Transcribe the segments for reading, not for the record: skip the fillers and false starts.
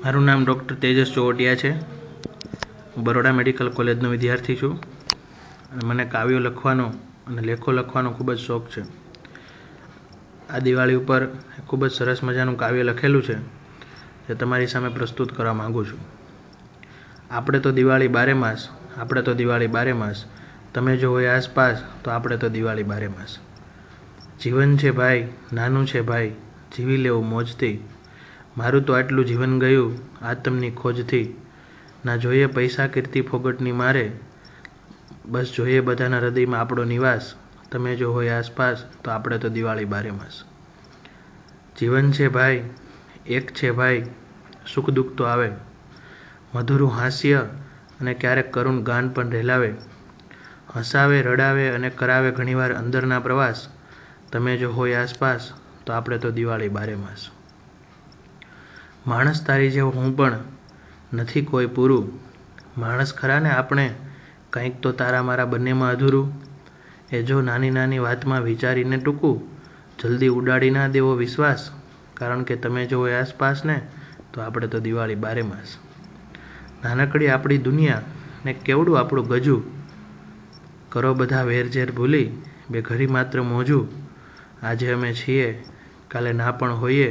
મારું નામ ડૉક્ટર તેજસ ચોવટિયા છે। હું બરોડા મેડિકલ કોલેજનો વિદ્યાર્થી છું અને મને કાવ્યો લખવાનો અને લેખો લખવાનો ખૂબ જ શોખ છે। આ દિવાળી ઉપર ખૂબ જ સરસ મજાનું કાવ્ય લખેલું છે જે તમારી સામે પ્રસ્તુત કરવા માંગુ છું। આપણે તો દિવાળી બારે માસ, તમે જો હોય આસપાસ તો આપણે તો દિવાળી બારે માસ। જીવન છે ભાઈ, નાનું છે ભાઈ, જીવી લેવું મોજથી। મારું તો આટલું જીવન ગયું આતમની ખોજથી। ના જોઈએ પૈસા કીર્તિ ફોગટની મારે, બસ જોઈએ બધાના હૃદયમાં આપણો નિવાસ। તમે જો હોય આસપાસ તો આપણે તો દિવાળી બારે માસ। જીવન છે ભાઈ, એક છે ભાઈ, સુખ દુઃખ તો આવે, મધુરું હાસ્ય અને ક્યારેક કરુણ ગાન પણ રેલાવે। હસાવે રડાવે અને કરાવે ઘણીવાર અંદરના પ્રવાસ। તમે જો હોય આસપાસ તો આપણે તો દિવાળી બારે માસ। માણસ તારી જેવો હું પણ નથી કોઈ પૂરું, માણસ ખરા ને આપણે, કંઈક તો તારા મારા બંનેમાં અધૂરું। એ જો નાની નાની વાતમાં વિચારીને ટૂંકું, જલ્દી ઉડાડી ના દેવો વિશ્વાસ, કારણ કે તમે જો હોય આસપાસ ને તો આપણે તો દિવાળી બારે માસ। નાનકડી આપણી દુનિયા ને કેવડું આપણું ગજું, કરો બધા વેરઝેર ભૂલી બે ઘડી માત્ર મોજું। આજે અમે છીએ કાલે ના પણ હોઈએ,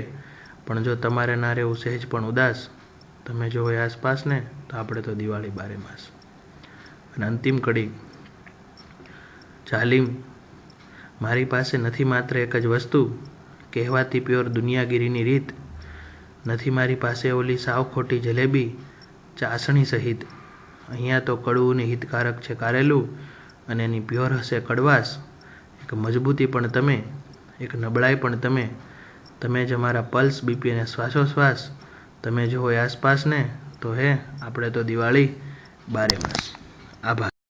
પણ જો તમારે ના રહેવું સહેજ પણ ઉદાસ, તમે જો હોય આસપાસ ને તો આપણે તો દિવાળી બારે માસ। અને અંતિમ કડી, જાલિમ મારી પાસે નથી માત્ર એક જ વસ્તુ, કહેવાતી પ્યોર દુનિયાગીરીની રીત। નથી મારી પાસે ઓલી સાવ ખોટી જલેબી ચાસણી સહિત, અહીંયા તો કડવું ને હિતકારક છે કારેલું, અને એની પ્યોર હશે કડવાશ। એક મજબૂતી પણ તમે, એક નબળાઈ પણ તમે, તમે જ અમારા પલ્સ બીપી અને શ્વાસોશ્વાસ। તમે જો હોય આસપાસ ને તો આપણે તો દિવાળી બારે માસ। આભાર।